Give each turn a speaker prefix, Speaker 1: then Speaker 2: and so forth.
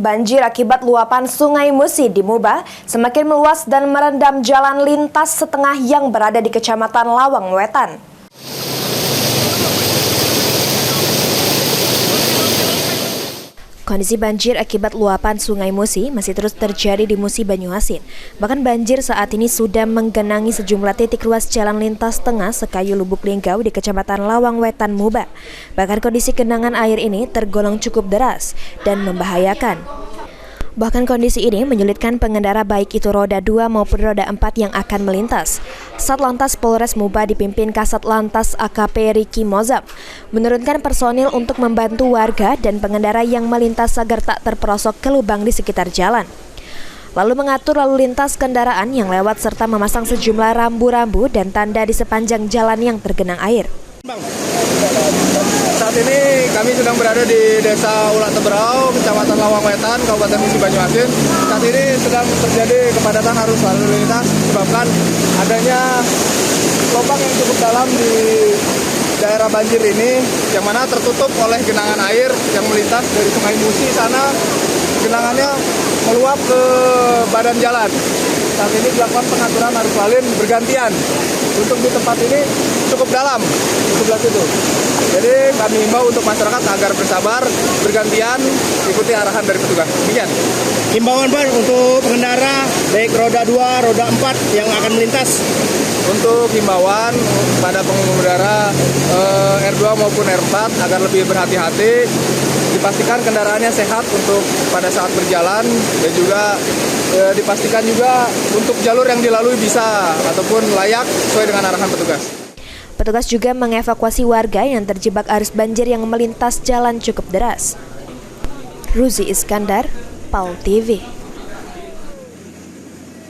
Speaker 1: Banjir akibat luapan Sungai Musi di Muba semakin meluas dan merendam jalan lintas setengah yang berada di Kecamatan Lawang Wetan. Kondisi banjir akibat luapan Sungai Musi masih terus terjadi di Musi Banyuasin. Bahkan banjir saat ini sudah menggenangi sejumlah titik ruas jalan lintas tengah Sekayu Lubuk Linggau di Kecamatan Lawang Wetan Muba. Bahkan kondisi genangan air ini tergolong cukup deras dan membahayakan. Bahkan kondisi ini menyulitkan pengendara baik itu roda 2 maupun roda 4 yang akan melintas. Satlantas Polres Muba dipimpin Kasat Lantas AKP Riki Mozam menurunkan personil untuk membantu warga dan pengendara yang melintas agar tak terperosok ke lubang di sekitar jalan. Lalu mengatur lalu lintas kendaraan yang lewat serta memasang sejumlah rambu-rambu dan tanda di sepanjang jalan yang tergenang air.
Speaker 2: Saat ini kami sedang berada di Desa Ulat Teberau, Kecamatan Lawang Wetan, Kabupaten Musi Banyuasin. Saat ini sedang terjadi kepadatan arus lalu lintas disebabkan adanya lubang yang cukup dalam di daerah banjir ini, yang mana tertutup oleh genangan air yang melintas dari Sungai Musi sana. Genangannya meluap ke badan jalan. Saat ini dilakukan pengaturan arus lalu lintas bergantian. Untuk di tempat ini cukup dalam di sebelah situ. Jadi kami himbau untuk masyarakat agar bersabar, bergantian, ikuti arahan dari petugas. Demikian.
Speaker 3: Himbauan Pak untuk pengendara baik roda 2, roda 4 yang akan melintas.
Speaker 2: Untuk himbauan pada pengendara R2 maupun R4 agar lebih berhati-hati, dipastikan kendaraannya sehat untuk pada saat berjalan, dan juga dipastikan juga untuk jalur yang dilalui bisa ataupun layak sesuai dengan arahan petugas.
Speaker 1: Petugas juga mengevakuasi warga yang terjebak arus banjir yang melintas jalan cukup deras. Ruzi Iskandar, PAL TV.